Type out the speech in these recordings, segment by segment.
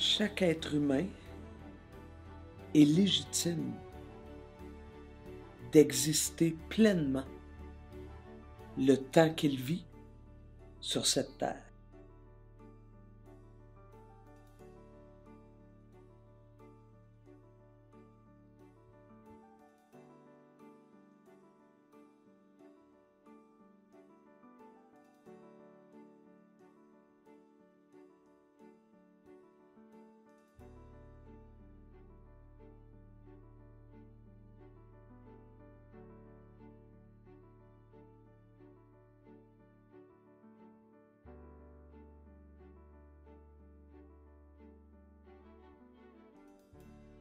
Chaque être humain est légitime d'exister pleinement le temps qu'il vit sur cette terre.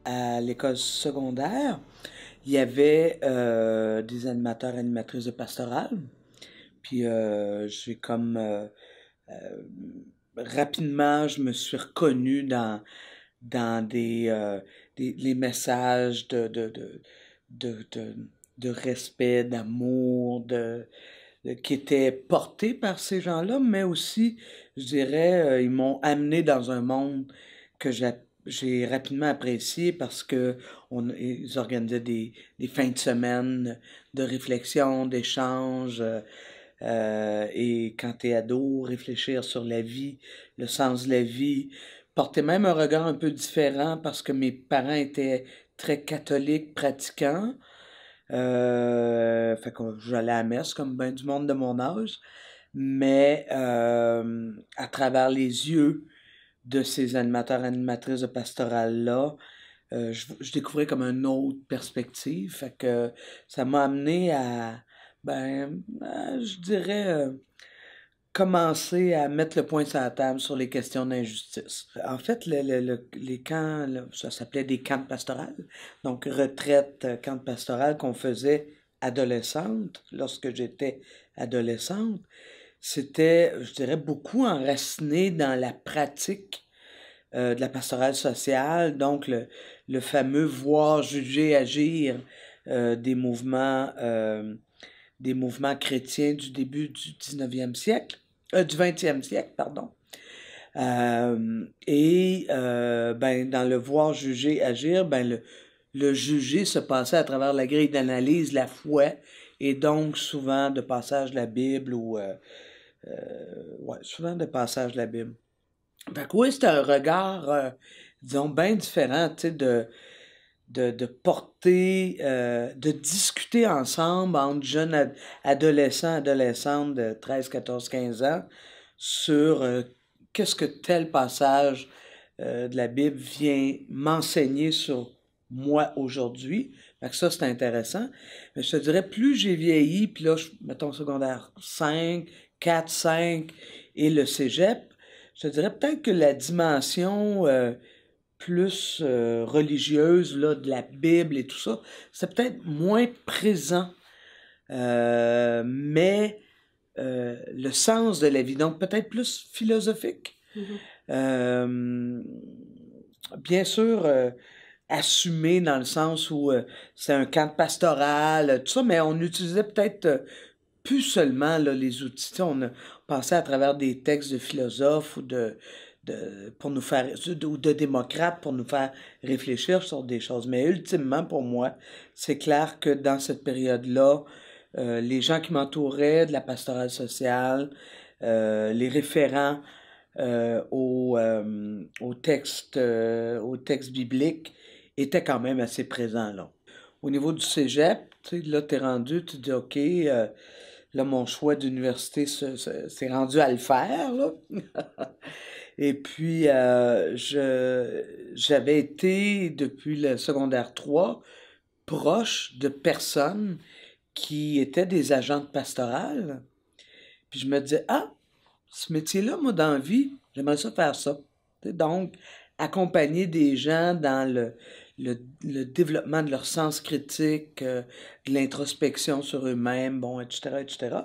À l'école secondaire, il y avait des animateurs, animatrices de pastorale. Puis j'ai comme rapidement, je me suis reconnu dans les messages de, de, de respect, d'amour, qui étaient portés par ces gens-là, mais aussi, je dirais, ils m'ont amené dans un monde que j'ai rapidement apprécié parce que ils organisaient des fins de semaine de réflexion, d'échange. Et quand t'es ado, réfléchir sur la vie, le sens de la vie, porter même un regard un peu différent parce que mes parents étaient très catholiques, pratiquants. Fait que j'allais à la messe comme ben du monde de mon âge, mais à travers les yeux de ces animateurs, animatrices de pastorale-là, je découvrais comme une autre perspective. Fait que ça m'a amené je dirais, commencer à mettre le point sur la table sur les questions d'injustice. En fait, les camps, ça s'appelait des camps de pastorale, donc retraite, camp de pastorale qu'on faisait adolescente, lorsque j'étais adolescente, c'était, je dirais, beaucoup enraciné dans la pratique de la pastorale sociale, donc le fameux voir, juger, agir des mouvements chrétiens du début du 19e siècle, du 20e siècle, pardon. Dans le voir, juger, agir, le juger se passait à travers la grille d'analyse, la foi, et donc souvent de passage de la Bible souvent de passage de la Bible. Fait que oui, c'est un regard, disons, bien différent, tu sais, de porter, de discuter ensemble entre jeunes adolescents, adolescentes de 13, 14, 15 ans sur qu'est-ce que tel passage de la Bible vient m'enseigner sur moi aujourd'hui. Fait que ça, c'est intéressant. Mais je te dirais, plus j'ai vieilli, puis là, mettons secondaire 5, 4, 5 et le cégep, je te dirais peut-être que la dimension plus religieuse là, de la Bible et tout ça, c'est peut-être moins présent. Mais le sens de la vie, donc peut-être plus philosophique. Mm-hmm. Bien sûr, assumé dans le sens où c'est un camp pastoral, tout ça, mais on utilisait peut-être plus seulement là, les outils. Tu sais, on passait à travers des textes de philosophes ou pour nous faire, ou de démocrates pour nous faire réfléchir sur des choses. Mais ultimement, pour moi, c'est clair que dans cette période-là, les gens qui m'entouraient de la pastorale sociale, les référents au texte biblique étaient quand même assez présents là. Au niveau du cégep, tu sais, là, t'es rendu, tu te dis, OK, là, mon choix d'université c'est rendu à le faire, là. Et puis, j'avais été, depuis le secondaire 3 proche de personnes qui étaient des agentes pastorales. Puis je me disais, ah, ce métier-là, moi, dans la vie, j'aimerais ça faire ça. Donc, accompagner des gens dans le développement de leur sens critique, de l'introspection sur eux-mêmes, bon, etc., etc.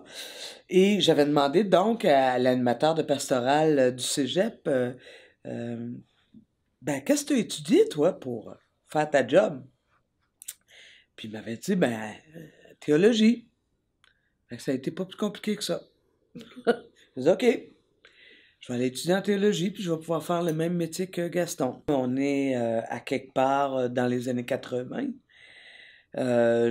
Et j'avais demandé donc à l'animateur de pastorale du cégep, qu'est-ce que tu as étudié, toi, pour faire ta job? Puis il m'avait dit, théologie. Fait que ça a été pas plus compliqué que ça. Je dis, OK. je vais aller étudier en théologie, puis je vais pouvoir faire le même métier que Gaston. On est à quelque part dans les années 80.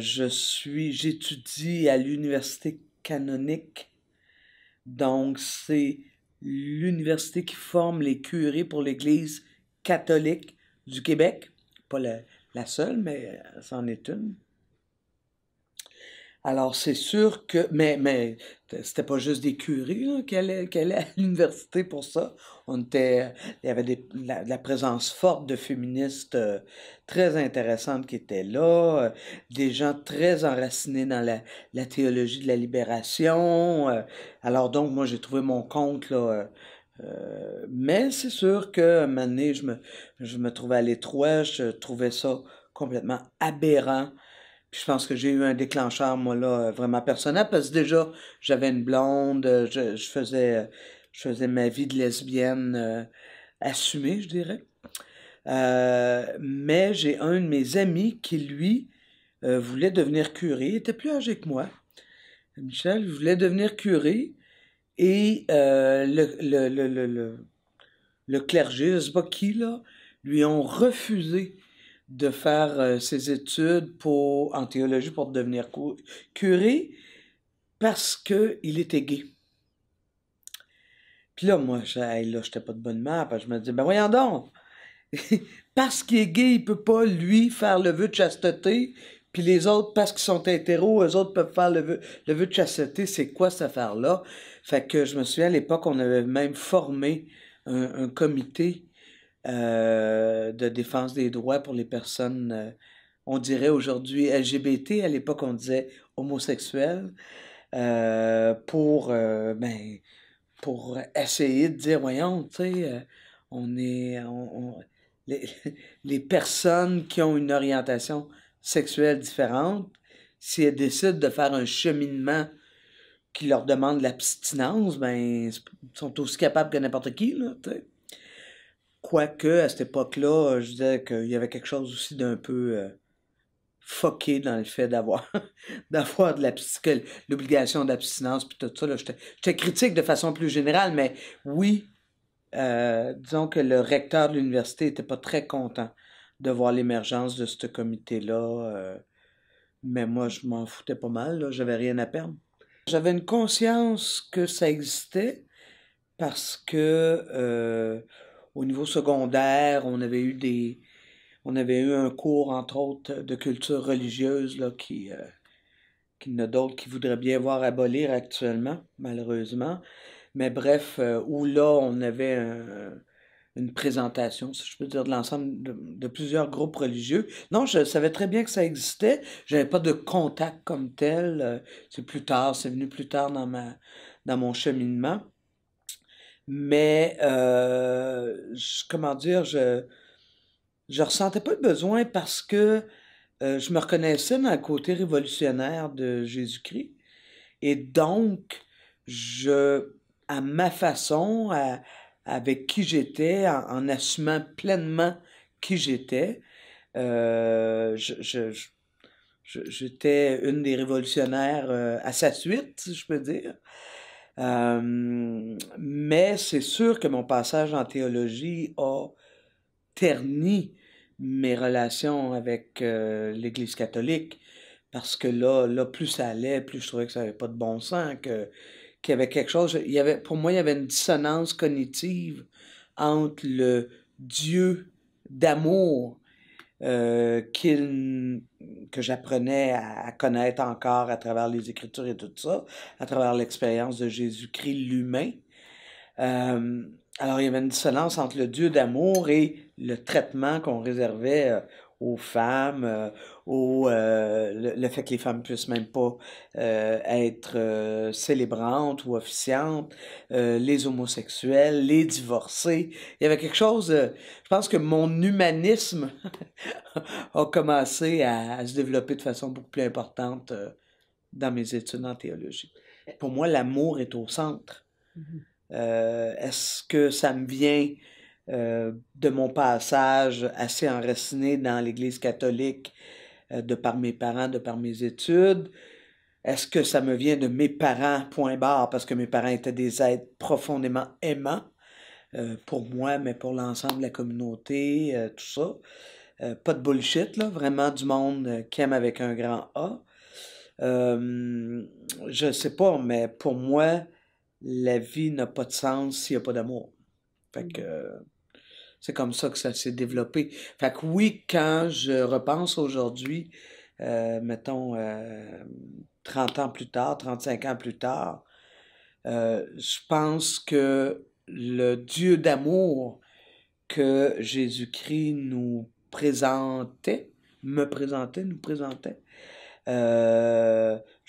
J'étudie à l'université canonique, donc c'est l'université qui forme les curés pour l'Église catholique du Québec. Pas la seule, mais c'en est une. Alors, c'est sûr que... Mais c'était pas juste des curés là, qui allaient à l'université pour ça. Il y avait la présence forte de féministes très intéressantes qui étaient là, des gens très enracinés dans la théologie de la libération. Alors donc, moi, j'ai trouvé mon compte là. Mais c'est sûr que un moment donné, je me trouvais à l'étroit, je trouvais ça complètement aberrant. Puis je pense que j'ai eu un déclencheur, moi, là, vraiment personnel, parce que déjà, j'avais une blonde, je faisais ma vie de lesbienne assumée, je dirais. Mais j'ai un de mes amis qui, lui, voulait devenir curé. Il était plus âgé que moi. Michel voulait devenir curé. Et le clergé, je ne sais pas qui, là, lui ont refusé de faire ses études en théologie pour devenir curé parce qu'il était gay. Puis là, moi, j'étais pas de bonne mère, parce que je me dis, ben voyons donc, parce qu'il est gay, il peut pas, lui, faire le vœu de chasteté, puis les autres, parce qu'ils sont hétéros, eux autres peuvent faire le vœu de chasteté, c'est quoi cette affaire-là? Fait que je me souviens, à l'époque, on avait même formé un comité de défense des droits pour les personnes, on dirait aujourd'hui LGBT, à l'époque on disait homosexuels, pour essayer de dire, voyons, tu sais, on est, les, les personnes qui ont une orientation sexuelle différente, si elles décident de faire un cheminement qui leur demande l'abstinence, ben, ils sont aussi capables que n'importe qui, là, tu sais. Quoique, à cette époque-là, je disais qu'il y avait quelque chose aussi d'un peu fucké dans le fait d'avoir d'avoir l'obligation d'abstinence puis tout ça. Là, j'étais critique de façon plus générale, mais oui, disons que le recteur de l'université était pas très content de voir l'émergence de ce comité-là. Mais moi, je m'en foutais pas mal, là, j'avais rien à perdre. J'avais une conscience que ça existait parce que au niveau secondaire, on avait eu un cours, entre autres, de culture religieuse, là, qu'il y en a d'autres qui voudraient bien voir abolir actuellement, malheureusement. Mais bref, où là, on avait une présentation, si je peux dire, de l'ensemble de plusieurs groupes religieux. Non, je savais très bien que ça existait. J'avais pas de contact comme tel. C'est plus tard, c'est venu plus tard dans mon cheminement. Mais, comment dire, je ressentais pas le besoin parce que je me reconnaissais dans le côté révolutionnaire de Jésus-Christ. Et donc, à ma façon, avec qui j'étais, en assumant pleinement qui j'étais, euh, je- je- j'étais une des révolutionnaires à sa suite, si je peux dire. Mais c'est sûr que mon passage en théologie a terni mes relations avec l'Église catholique, parce que là, plus ça allait, plus je trouvais que ça n'avait pas de bon sens, qu'il y avait quelque chose, pour moi, il y avait une dissonance cognitive entre le Dieu d'amour que j'apprenais à connaître encore à travers les Écritures et tout ça, à travers l'expérience de Jésus-Christ l'humain. Euh, alors, il y avait une dissonance entre le Dieu d'amour et le traitement qu'on réservait aux femmes, le fait que les femmes puissent même pas être célébrantes ou officiantes, les homosexuels, les divorcés. Il y avait quelque chose, je pense que mon humanisme a commencé à se développer de façon beaucoup plus importante dans mes études en théologie. Pour moi, l'amour est au centre. Est-ce que ça me vient de mon passage assez enraciné dans l'Église catholique, de par mes parents, de par mes études? Est-ce que ça me vient de mes parents, point barre, parce que mes parents étaient des êtres profondément aimants? pour moi, mais pour l'ensemble de la communauté, tout ça. Pas de bullshit, là, vraiment du monde qui aime avec un grand A. Je sais pas, mais pour moi, la vie n'a pas de sens s'il n'y a pas d'amour. Fait que c'est comme ça que ça s'est développé. Fait que oui, quand je repense aujourd'hui, mettons 30 ans plus tard, 35 ans plus tard, je pense que le Dieu d'amour que Jésus-Christ nous présentait. Je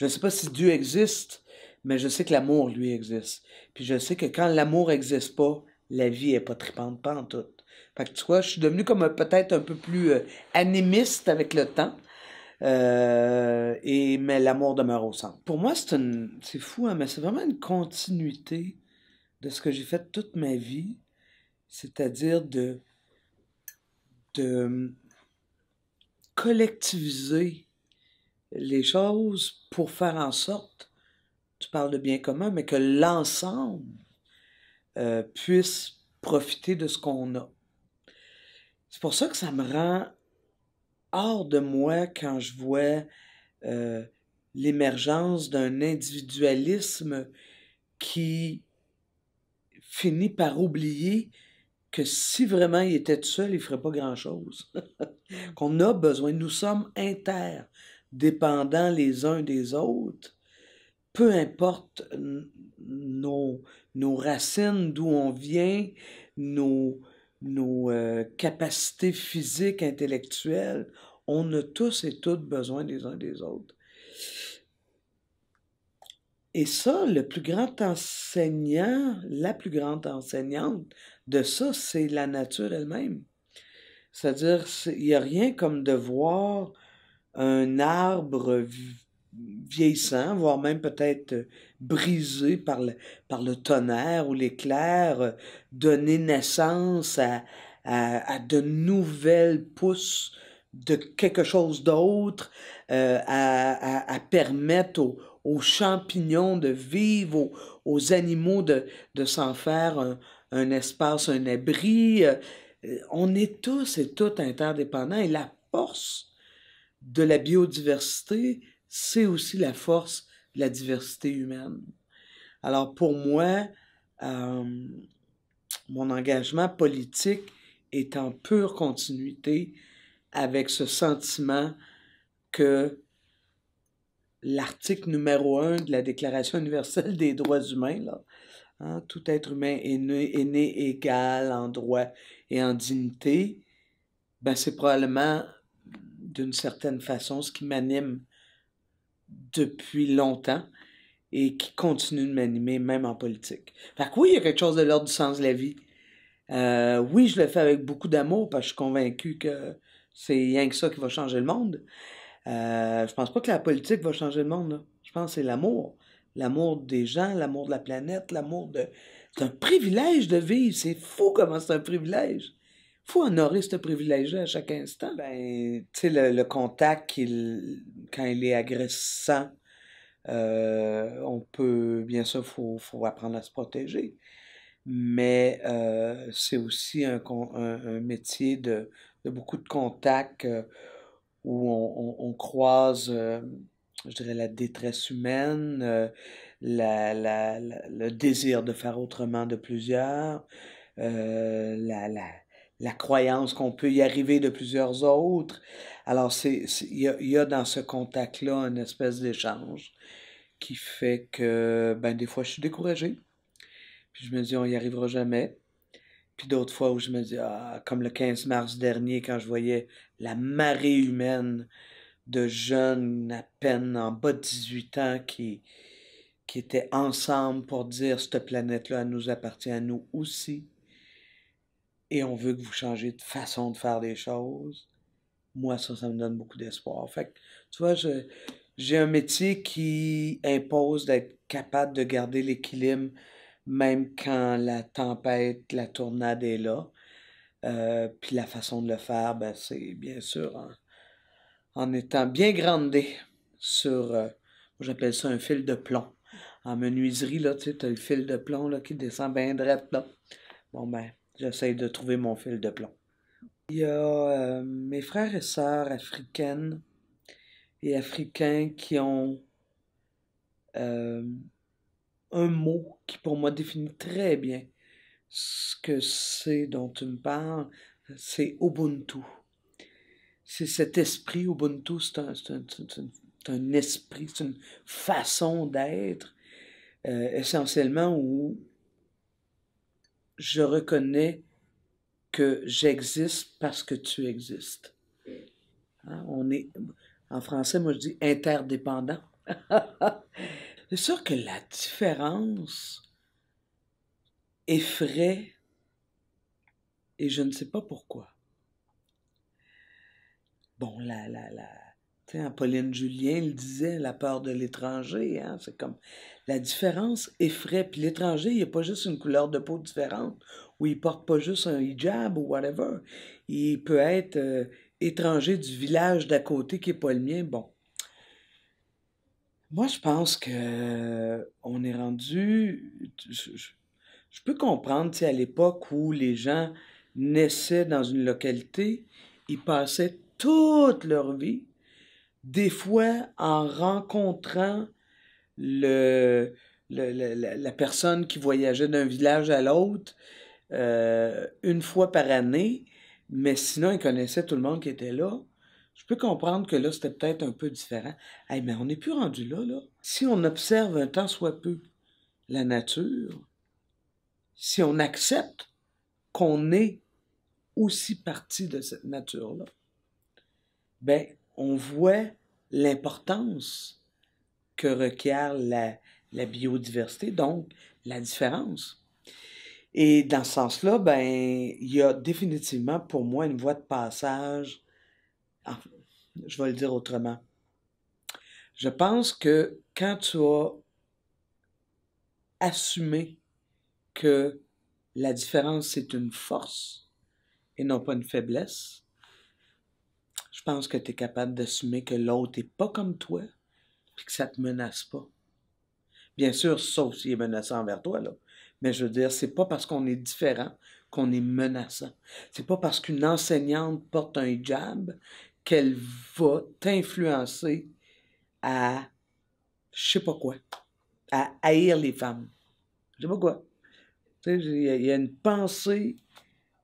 ne sais pas si Dieu existe, mais je sais que l'amour, lui, existe. Puis je sais que quand l'amour n'existe pas, la vie est pas tripante, pas en tout. Fait que tu vois, je suis devenu comme peut-être un peu plus animiste avec le temps. Mais l'amour demeure au centre. Pour moi, c'est fou, hein, mais c'est vraiment une continuité de ce que j'ai fait toute ma vie, c'est-à-dire de collectiviser les choses pour faire en sorte, tu parles de bien commun, mais que l'ensemble puisse profiter de ce qu'on a. C'est pour ça que ça me rend hors de moi quand je vois l'émergence d'un individualisme qui finit par oublier que si vraiment il était tout seul, il ne ferait pas grand-chose. Qu'on a besoin, nous sommes interdépendants les uns des autres, peu importe nos racines, d'où on vient, nos capacités physiques, intellectuelles, on a tous et toutes besoin les uns des autres. Et ça, le plus grand enseignant, la plus grande enseignante de ça, c'est la nature elle-même. C'est-à-dire, il n'y a rien comme de voir un arbre vieillissant, voire même peut-être brisé par le tonnerre ou l'éclair, donner naissance à de nouvelles pousses de quelque chose d'autre, à permettre aux champignons de vivre, aux animaux de s'en faire un espace, un abri. On est tous et toutes interdépendants et la force de la biodiversité, c'est aussi la force de la diversité humaine. Alors pour moi, mon engagement politique est en pure continuité avec ce sentiment que l'article numéro 1 de la Déclaration universelle des droits humains, là, hein, tout être humain est né égal en droit et en dignité, ben c'est probablement d'une certaine façon ce qui m'anime depuis longtemps et qui continue de m'animer même en politique. Fait que oui, il y a quelque chose de l'ordre du sens de la vie. Oui, je le fais avec beaucoup d'amour parce que je suis convaincu que c'est rien que ça qui va changer le monde. Je pense pas que la politique va changer le monde, là. Je pense que c'est l'amour. L'amour des gens, l'amour de la planète, l'amour de... C'est un privilège de vivre. C'est fou comment c'est un privilège. Faut honorer ce privilège-là à chaque instant. Ben, tu sais, le contact, quand il est agressant, on peut, bien sûr, faut apprendre à se protéger. Mais c'est aussi un métier de beaucoup de contacts où on croise, je dirais, la détresse humaine, le désir de faire autrement de plusieurs, euh, la, la, la croyance qu'on peut y arriver de plusieurs autres. Alors, il y a dans ce contact-là une espèce d'échange qui fait que, ben, des fois, je suis découragé. Puis je me dis, on y arrivera jamais. Puis d'autres fois où je me dis, ah, comme le 15 mars dernier, quand je voyais la marée humaine de jeunes à peine en bas de 18 ans qui étaient ensemble pour dire, cette planète-là nous appartient à nous aussi. Et on veut que vous changez de façon de faire des choses. Moi, ça me donne beaucoup d'espoir. Fait que, tu vois, j'ai un métier qui impose d'être capable de garder l'équilibre même quand la tempête, la tornade est là. Puis la façon de le faire, ben, c'est bien sûr en étant bien grandé sur, moi j'appelle ça un fil de plomb. En menuiserie, là, tu sais, t'as le fil de plomb là, qui descend bien droit, là. Bon, ben, j'essaie de trouver mon fil de plomb. Il y a mes frères et sœurs africaines et africains qui ont euh, un mot qui pour moi définit très bien ce que c'est dont tu me parles, c'est Ubuntu. C'est cet esprit Ubuntu, c'est un esprit, c'est une façon d'être essentiellement où je reconnais que j'existe parce que tu existes. Hein, on est, en français, moi je dis interdépendant. C'est sûr que la différence effraie et je ne sais pas pourquoi. Bon, tu sais, Pauline Julien le disait, la peur de l'étranger, hein, c'est comme la différence effraie. Puis l'étranger, il n'a pas juste une couleur de peau différente, ou il porte pas juste un hijab ou whatever. Il peut être étranger du village d'à côté qui n'est pas le mien. Bon, moi je pense que on est rendu. Je peux comprendre, tu sais, à l'époque où les gens naissaient dans une localité, ils passaient toute leur vie des fois en rencontrant le, la personne qui voyageait d'un village à l'autre une fois par année, mais sinon, ils connaissaient tout le monde qui était là. Je peux comprendre que là, c'était peut-être un peu différent. Hey, mais on n'est plus rendu là, là. Si on observe un tant soit peu la nature, si on accepte qu'on est aussi partie de cette nature-là, ben, on voit l'importance que requiert la biodiversité, donc la différence. Et dans ce sens-là, ben, il y a définitivement pour moi une voie de passage. Enfin, je vais le dire autrement. Je pense que quand tu as assumé que la différence, c'est une force et non pas une faiblesse, je pense que tu es capable d'assumer que l'autre n'est pas comme toi et que ça ne te menace pas. Bien sûr, sauf s'il est menaçant envers toi, là. Mais je veux dire, c'est pas parce qu'on est différent qu'on est menaçant. C'est pas parce qu'une enseignante porte un hijab qu'elle va t'influencer à, je sais pas quoi, à haïr les femmes. Je sais pas quoi. Tu sais, il y a une pensée.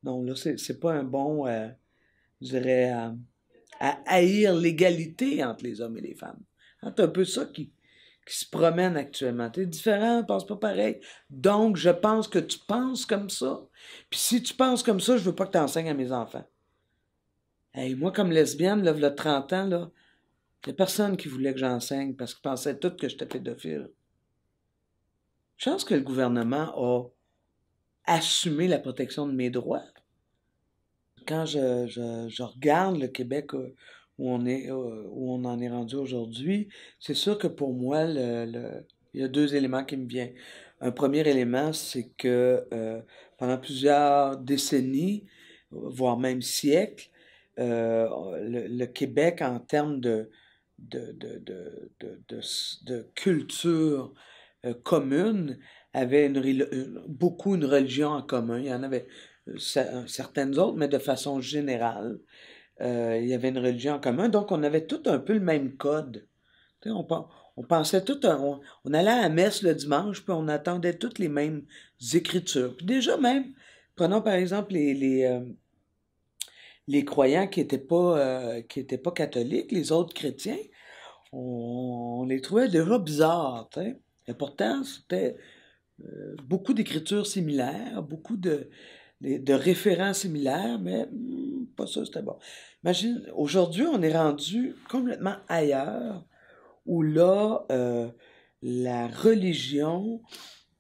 Non, là, c'est pas un bon, je dirais, à haïr l'égalité entre les hommes et les femmes. Hein, c'est un peu ça qui se promène actuellement. T'es différent, ne pense pas pareil. Donc, je pense que tu penses comme ça. Puis si tu penses comme ça, je veux pas que tu enseignes à mes enfants. Hey, moi, comme lesbienne, là, il y a 30 ans, là, il n'y a personne qui voulait que j'enseigne parce qu'ils pensaient tous que j'étais pédophile. Je pense que le gouvernement a assumé la protection de mes droits. Quand je regarde le Québec où on en est rendu aujourd'hui, c'est sûr que pour moi, il y a deux éléments qui me viennent. Un premier élément, c'est que pendant plusieurs décennies, voire même siècles, le Québec, en termes de, de, de, de culture commune, avait beaucoup une religion en commun. Il y en avait certaines autres, mais de façon générale, il y avait une religion en commun, donc on avait tout un peu le même code. Tu sais, on pensait tout, on allait à la messe le dimanche, puis on attendait toutes les mêmes écritures. Puis déjà même, prenons par exemple les croyants qui étaient pas catholiques, les autres chrétiens, on les trouvait déjà bizarres, tu sais. Et pourtant, c'était beaucoup d'écritures similaires, beaucoup de référents similaires, mais pas ça, c'était bon. Imagine, aujourd'hui, on est rendu complètement ailleurs, où là, la religion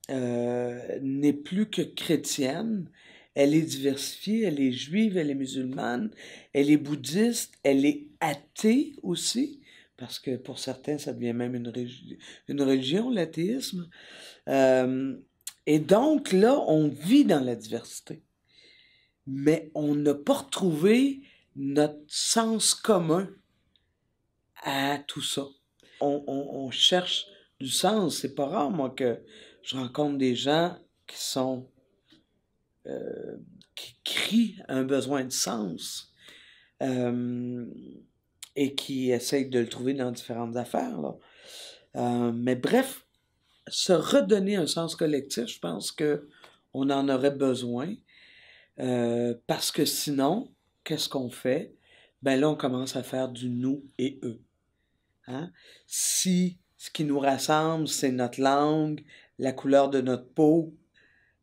n'est plus que chrétienne, elle est diversifiée, elle est juive, elle est musulmane, elle est bouddhiste, elle est athée aussi, parce que pour certains, ça devient même une religion, l'athéisme. Euh, et donc là, on vit dans la diversité, mais on n'a pas retrouvé notre sens commun à tout ça. On cherche du sens. C'est pas rare, moi, que je rencontre des gens qui sont qui crient un besoin de sens et qui essayent de le trouver dans différentes affaires, là. Mais bref, se redonner un sens collectif, je pense qu'on en aurait besoin, parce que sinon, qu'est-ce qu'on fait? Ben là, on commence à faire du nous et eux. Hein? Si ce qui nous rassemble, c'est notre langue, la couleur de notre peau,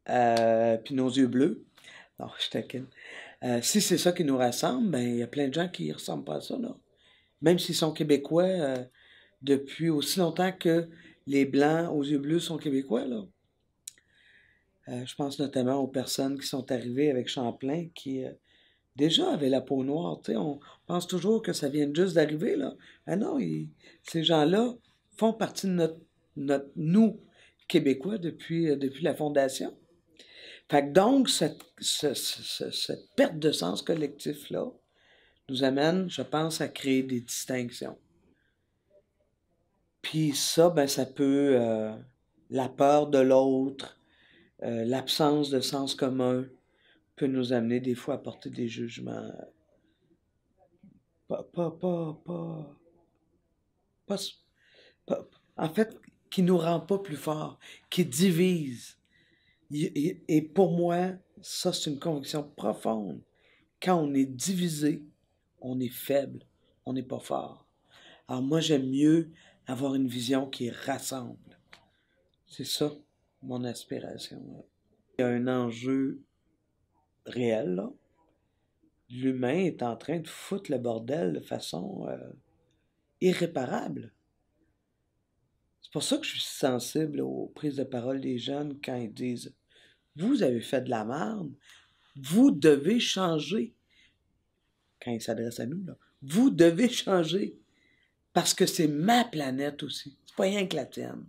puis nos yeux bleus, non, je taquine. Si c'est ça qui nous rassemble, ben il y a plein de gens qui ne ressemblent pas à ça, là. Même s'ils sont québécois depuis aussi longtemps que les Blancs aux yeux bleus sont québécois, là. Je pense notamment aux personnes qui sont arrivées avec Champlain qui déjà avaient la peau noire. Tu sais, on pense toujours que ça vient juste d'arriver, là. Ah non, ces gens-là font partie de nous, Québécois, depuis la Fondation. Fait que donc, cette perte de sens collectif-là nous amène, je pense, à créer des distinctions. Puis ça, ben, ça peut, la peur de l'autre, l'absence de sens commun peut nous amener des fois à porter des jugements pas, pas, pas, pas, pas, en fait, qui nous rend pas plus forts, qui divise. Et pour moi, ça, c'est une conviction profonde. Quand on est divisé, on est faible, on n'est pas fort. Alors moi, j'aime mieux avoir une vision qui rassemble. C'est ça, mon aspiration. Il y a un enjeu réel, là. L'humain est en train de foutre le bordel de façon irréparable. C'est pour ça que je suis sensible aux prises de parole des jeunes quand ils disent « Vous avez fait de la merde, vous devez changer. » Quand ils s'adressent à nous, là. « Vous devez changer. Parce que c'est ma planète aussi. C'est pas rien que la tienne. »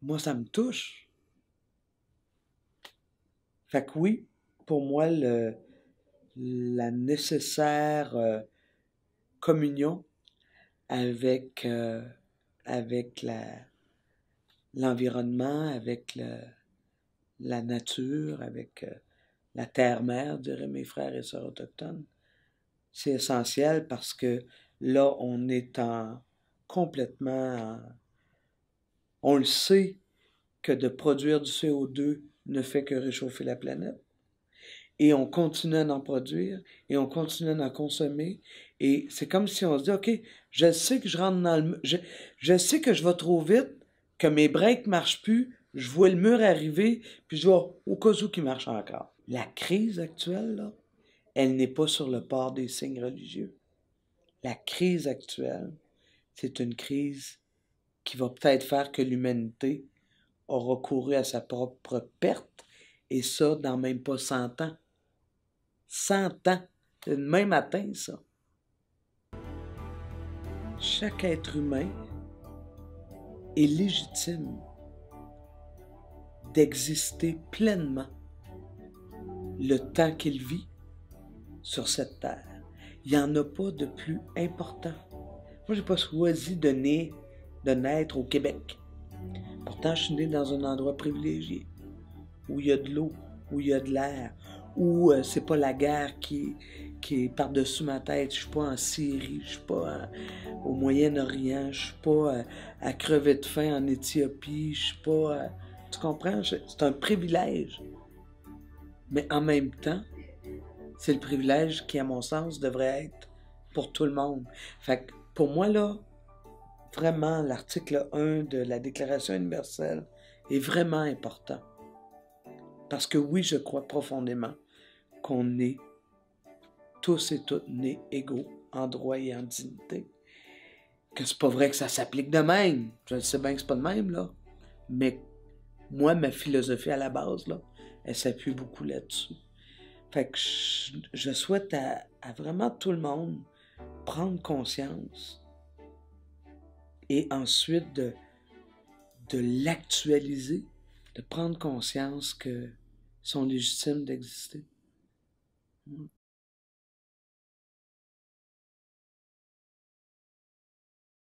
Moi, ça me touche. Fait que oui, pour moi, la nécessaire communion avec l'environnement, avec la nature, avec la terre-mère, diraient mes frères et sœurs autochtones. C'est essentiel parce que là, on est complètement... On le sait que de produire du CO2 ne fait que réchauffer la planète. Et on continue à en produire, et on continue à en consommer. Et c'est comme si on se dit, OK, je sais que je rentre dans le... Je sais que je vais trop vite, que mes breaks ne marchent plus, je vois le mur arriver, puis je vois au cas où qu'il marche encore. La crise actuelle, là, elle n'est pas sur le port des signes religieux. La crise actuelle, c'est une crise qui va peut-être faire que l'humanité aura couru à sa propre perte, et ça dans même pas 100 ans. 100 ans. C'est le même matin, ça. Chaque être humain est légitime d'exister pleinement le temps qu'il vit sur cette terre. Il n'y en a pas de plus important. Moi, j'ai pas choisi de naître au Québec. Pourtant, je suis né dans un endroit privilégié, où il y a de l'eau, où il y a de l'air, où c'est pas la guerre qui est par-dessus ma tête. Je suis pas en Syrie, je suis pas au Moyen-Orient, je suis pas à crever de faim en Éthiopie, je suis pas... tu comprends? C'est un privilège. Mais en même temps, c'est le privilège qui, à mon sens, devrait être pour tout le monde. Fait que pour moi, là, vraiment, l'article 1 de la Déclaration universelle est vraiment important. Parce que oui, je crois profondément qu'on est tous et toutes nés égaux en droit et en dignité. Que c'est pas vrai que ça s'applique de même. Je sais bien que c'est pas de même, là. Mais moi, ma philosophie à la base, là, elle s'appuie beaucoup là-dessus. Fait que je souhaite à vraiment tout le monde prendre conscience et ensuite de l'actualiser, de prendre conscience qu'ils sont légitimes d'exister.